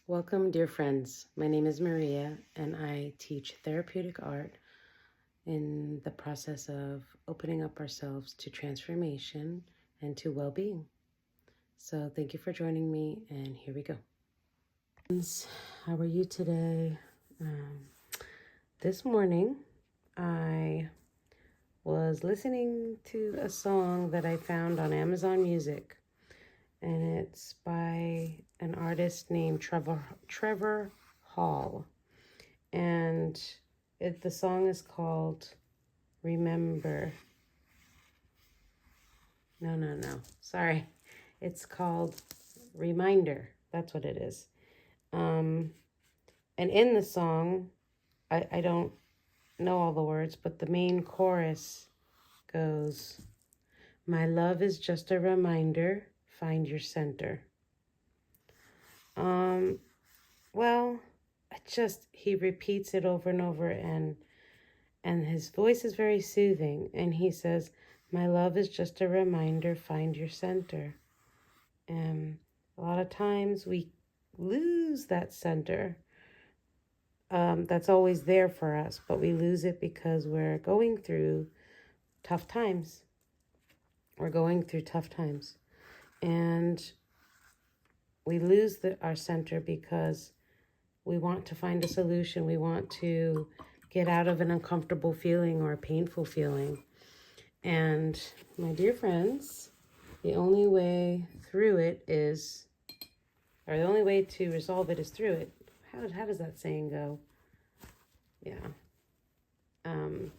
Welcome, dear friends. My name is Maria, and I teach therapeutic art in the process of opening up ourselves to transformation and to well-being. So thank you for joining me, and here we go. How are you today? This morning, I was listening to a song that I found on Amazon Music, and it's by an artist named Trevor Hall. And the song is called Remember. No. Sorry. It's called Reminder. That's what it is. And in the song, I don't know all the words, but the main chorus goes, "My love is just a reminder, find your center." Well, he repeats it over and over, and his voice is very soothing, and he says, "My love is just a reminder, find your center." And a lot of times we lose that center that's always there for us, but we lose it because we're going through tough times. And we lose our center because we want to find a solution. We want to get out of an uncomfortable feeling or a painful feeling. And my dear friends, the only way through it is, or the only way to resolve it is through it. How does that saying go? Yeah. And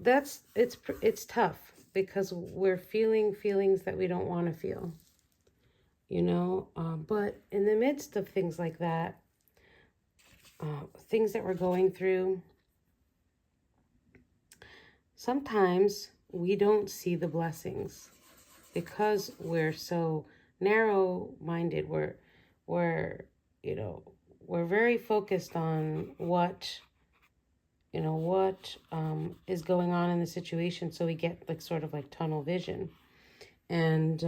it's tough because we're feeling feelings that we don't want to feel, but in the midst of things like that, things that we're going through, sometimes we don't see the blessings because we're so narrow-minded. We're very focused on what is going on in the situation, so we get sort of like tunnel vision, and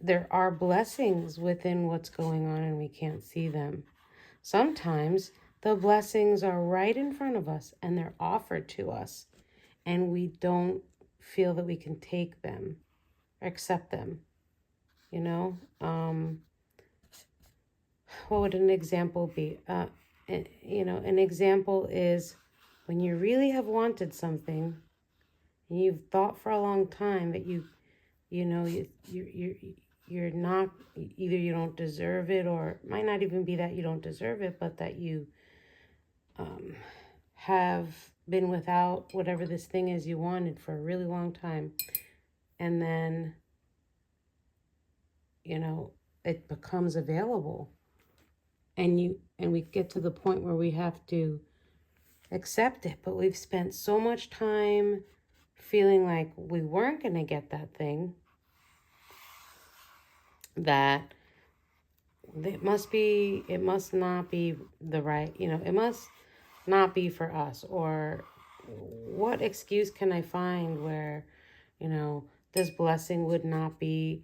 there are blessings within what's going on, and we can't see them. Sometimes the blessings are right in front of us, and they're offered to us, and we don't feel that we can take them or accept them. What would an example be? An example is when you really have wanted something and you've thought for a long time that you're not, either you don't deserve it, or it might not even be that you don't deserve it, but that you have been without whatever this thing is you wanted for a really long time. And then, it becomes available. And we get to the point where we have to accept it, but we've spent so much time feeling like we weren't going to get that thing that it must not be the right, it must not be for us. Or what excuse can I find where, this blessing would not be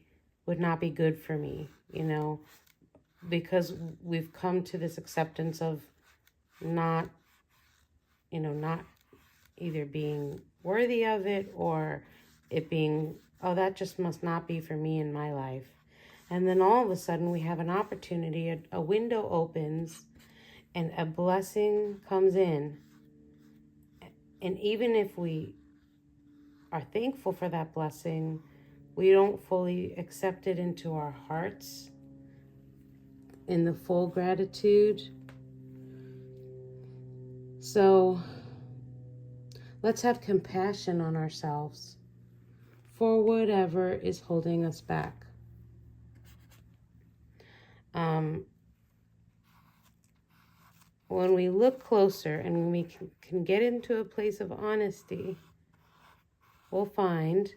good for me, because we've come to this acceptance of not either being worthy of it, or it being, oh, that just must not be for me in my life. And then all of a sudden we have an opportunity, a window opens, and a blessing comes in. And even if we are thankful for that blessing, we don't fully accept it into our hearts in the full gratitude. So let's have compassion on ourselves for whatever is holding us back. When we look closer and when we can get into a place of honesty, we'll find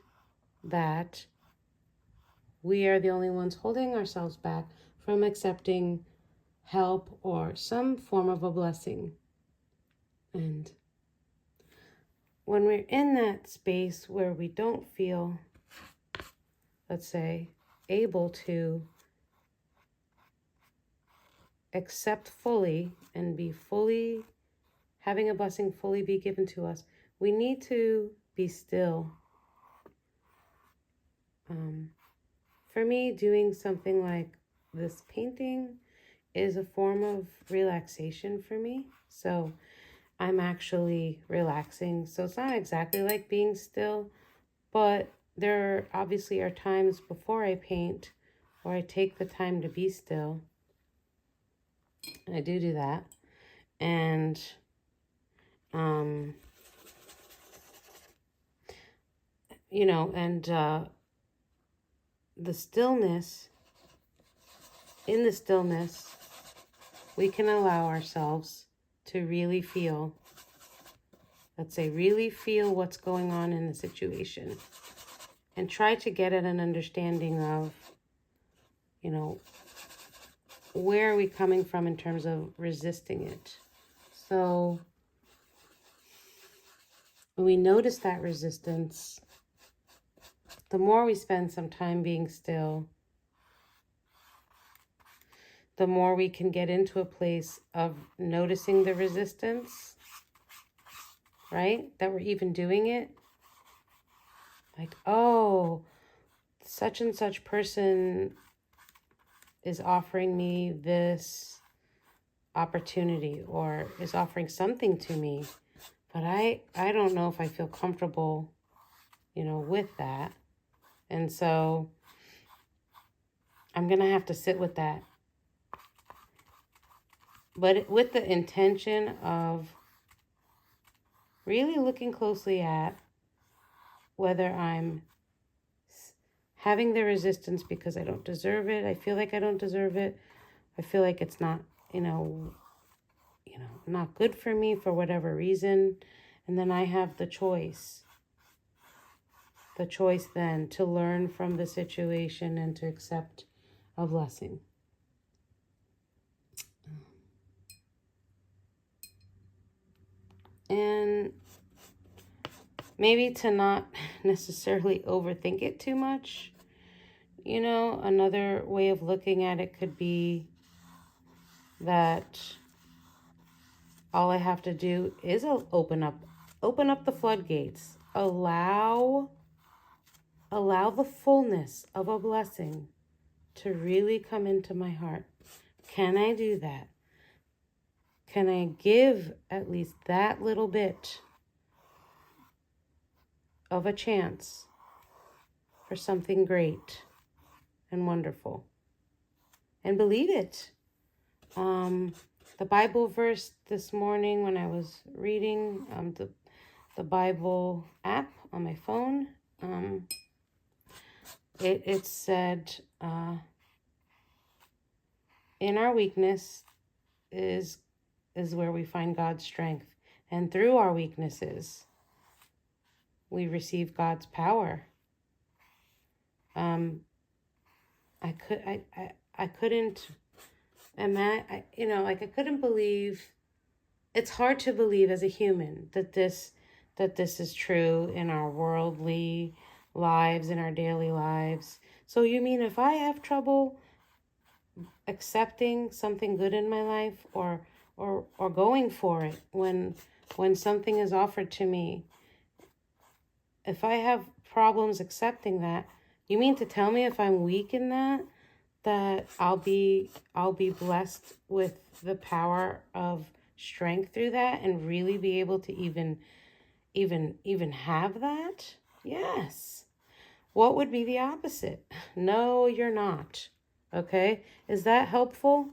that we are the only ones holding ourselves back from accepting help or some form of a blessing. And when we're in that space where we don't feel, let's say, able to accept fully and be fully, having a blessing fully be given to us, we need to be still. For me, doing something like this painting is a form of relaxation for me. So I'm actually relaxing. So it's not exactly like being still, but there obviously are times before I paint where I take the time to be still. I do that. And the stillness, in the stillness, we can allow ourselves to really feel, let's say, really feel what's going on in the situation and try to get at an understanding of, where are we coming from in terms of resisting it. So when we notice that resistance, the more we spend some time being still, the more we can get into a place of noticing the resistance, right? That we're even doing it. Like, oh, such and such person is offering me this opportunity or is offering something to me, but I don't know if I feel comfortable, with that. And so I'm going to have to sit with that. But with the intention of really looking closely at whether I'm having the resistance because I don't deserve it. I feel like I don't deserve it. I feel like it's not, not good for me for whatever reason. And then I have the choice then to learn from the situation and to accept a blessing. And maybe to not necessarily overthink it too much. Another way of looking at it could be that all I have to do is open up the floodgates. Allow the fullness of a blessing to really come into my heart. Can I do that? Can I give at least that little bit of a chance for something great and wonderful? And believe it. The Bible verse this morning when I was reading the Bible app on my phone, it said, in our weakness is where we find God's strength. And through our weaknesses, we receive God's power. I couldn't imagine, I couldn't believe. It's hard to believe as a human that this is true in our worldly lives, in our daily lives. So you mean if I have trouble accepting something good in my life or going for it when something is offered to me, if I have problems accepting that, you mean to tell me if I'm weak in that I'll be blessed with the power of strength through that and really be able to even have that? Yes. What would be the opposite? No, you're not. Okay? Is that helpful?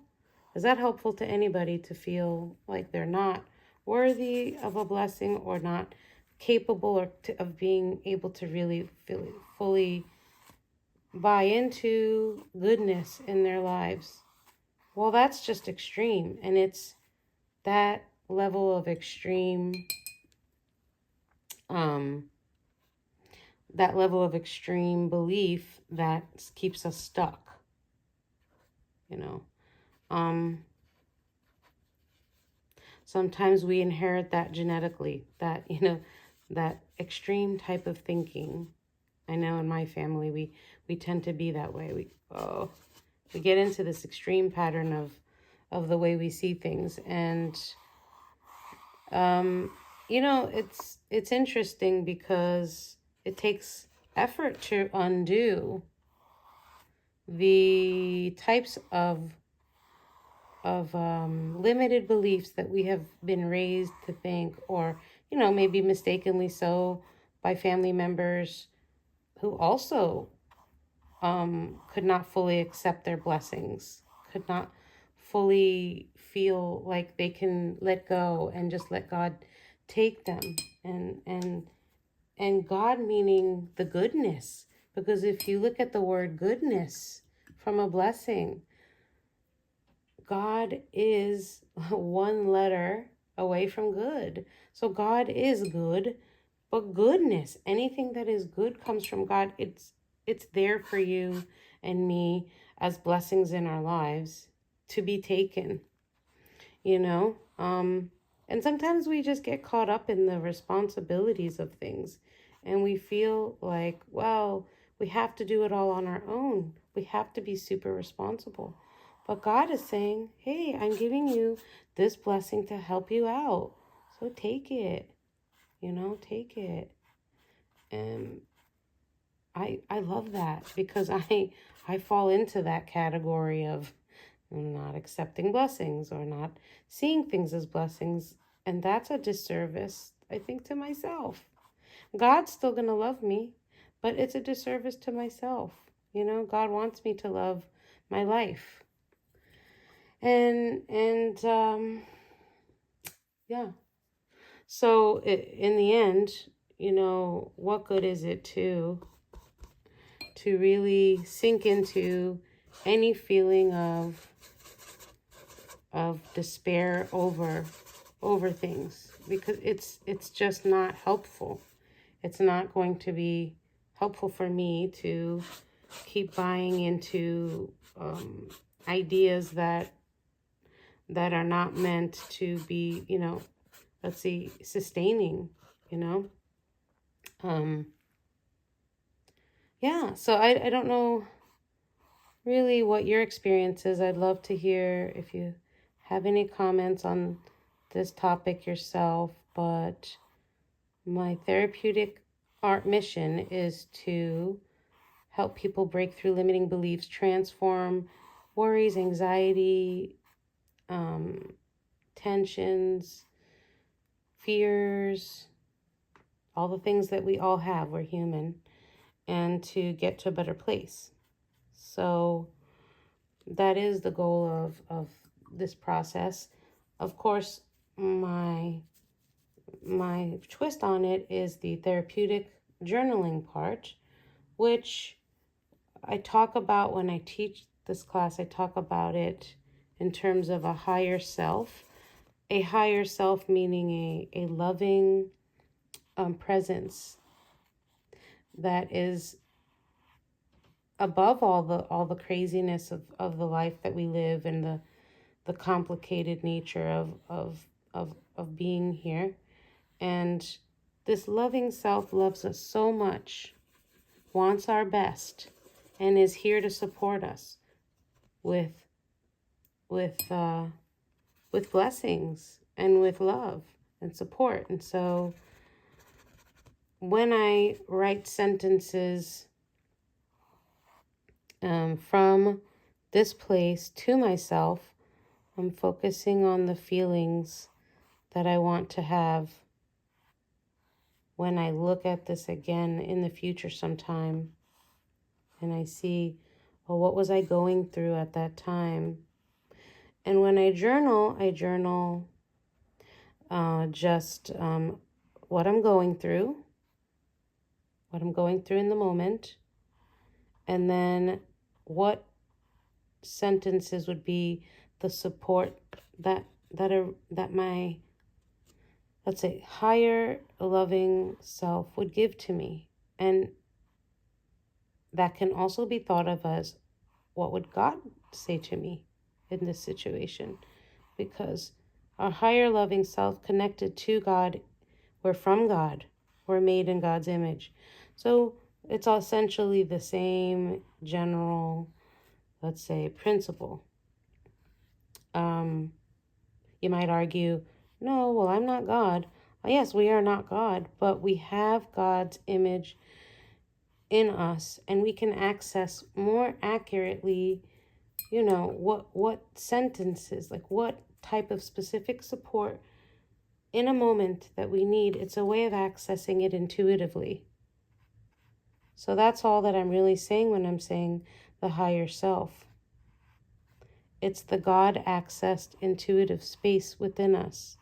Is that helpful to anybody to feel like they're not worthy of a blessing or not capable of being able to really fully buy into goodness in their lives? Well, that's just extreme. And it's that level of extreme belief that keeps us stuck. Sometimes we inherit that genetically, that extreme type of thinking. I know in my family, we tend to be that way. We get into this extreme pattern of the way we see things. And it's interesting because it takes effort to undo the types of limited beliefs that we have been raised to think, or maybe mistakenly so, by family members who also could not fully accept their blessings, could not fully feel like they can let go and just let God take them. And God meaning the goodness, because if you look at the word goodness from a blessing, God is one letter away from good. So God is good, but goodness, anything that is good comes from God. It's there for you and me as blessings in our lives to be taken, you know? And sometimes we just get caught up in the responsibilities of things, and we feel like, well, we have to do it all on our own. We have to be super responsible. But God is saying, hey, I'm giving you this blessing to help you out. So take it, take it. And I love that, because I fall into that category of not accepting blessings or not seeing things as blessings. And that's a disservice, I think, to myself. God's still going to love me, but it's a disservice to myself. God wants me to love my life. And yeah. So in the end, what good is it to really sink into any feeling of despair over things, because it's just not helpful. It's not going to be helpful for me to keep buying into ideas that are not meant to be, sustaining, yeah. So I don't know really what your experience is. I'd love to hear if you have any comments on this topic yourself, but my therapeutic art mission is to help people break through limiting beliefs, transform worries, anxiety, tensions, fears, all the things that we all have. We're human, and to get to a better place. So that is the goal of this process. Of course, my twist on it is the therapeutic journaling part, which I talk about when I teach this class. I talk about it in terms of a higher self meaning a loving presence that is above all the craziness of the life that we live, and the complicated nature of being here. And this loving self loves us so much, wants our best, and is here to support us with blessings and with love and support. And so when I write sentences from this place to myself, I'm focusing on the feelings that I want to have when I look at this again in the future sometime, and I see, well, what was I going through at that time? And when I journal just what I'm going through in the moment, and then what sentences would be the support that my, let's say, higher loving self would give to me. And that can also be thought of as, what would God say to me in this situation? Because our higher loving self, connected to God, we're from God, we're made in God's image. So It's essentially the same general, let's say, principle. You might argue, no, well, I'm not God. Yes, we are not God, but we have God's image in us, and we can access more accurately, what sentences, like what type of specific support in a moment that we need. It's a way of accessing it intuitively. So that's all that I'm really saying when I'm saying the higher self. It's the God-accessed intuitive space within us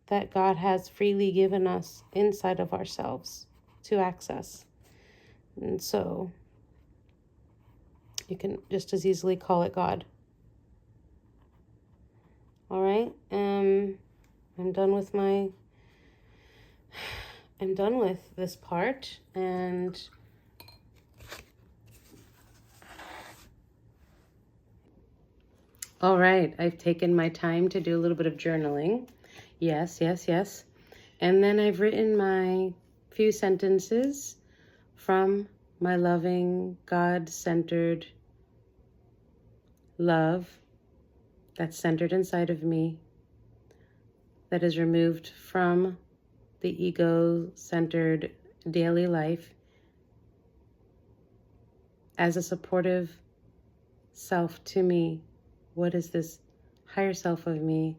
that God has freely given us inside of ourselves to access. And so you can just as easily call it God. All right. I'm done with this part, and all right, I've taken my time to do a little bit of journaling. Yes. And then I've written my few sentences from my loving, God-centered love that's centered inside of me, that is removed from the ego-centered daily life as a supportive self to me. What is this higher self of me,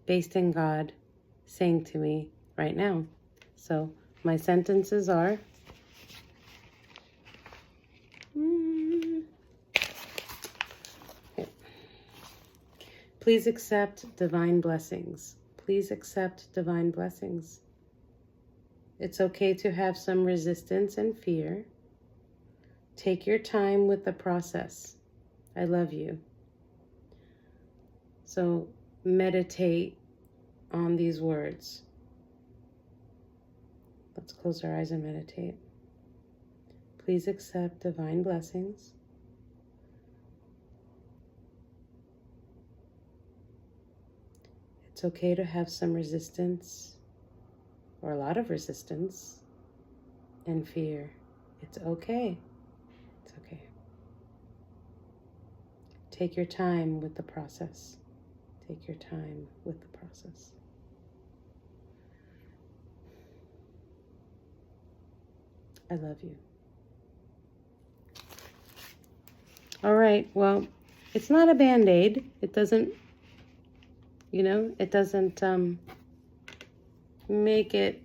based in God, saying to me right now? So my sentences are, please accept divine blessings. Please accept divine blessings. It's okay to have some resistance and fear. Take your time with the process. I love you. So meditate on these words. Let's close our eyes and meditate. Please accept divine blessings. It's okay to have some resistance, or a lot of resistance and fear. It's okay. It's okay. Take your time with the process. Take your time with the process. I love you. All right, well, it's not a Band-Aid. It doesn't, it doesn't make it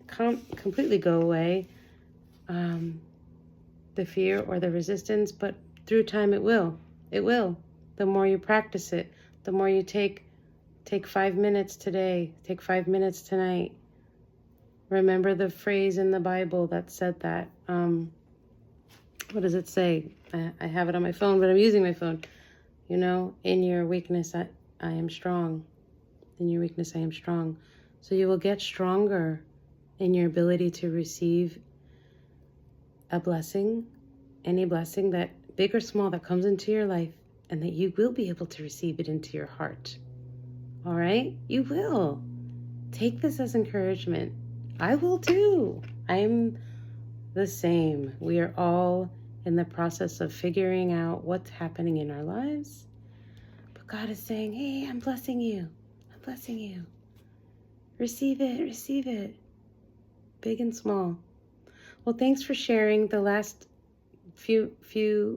completely go away, the fear or the resistance, but through time it will. It will. The more you practice it, the more you take 5 minutes today, take 5 minutes tonight. Remember the phrase in the Bible that said that. What does it say? I have it on my phone, but I'm using my phone. In your weakness, I am strong. In your weakness, I am strong. So you will get stronger in your ability to receive a blessing, any blessing, that big or small, that comes into your life, and that you will be able to receive it into your heart. All right? You will. Take this as encouragement. I will too. I'm the same. We are all in the process of figuring out what's happening in our lives. But God is saying, hey, I'm blessing you. I'm blessing you. Receive it. Receive it. Big and small. Well, thanks for sharing the last few,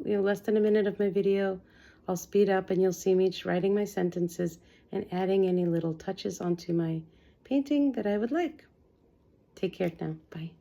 less than a minute of my video. I'll speed up and you'll see me just writing my sentences and adding any little touches onto my painting that I would like. Take care now. Bye.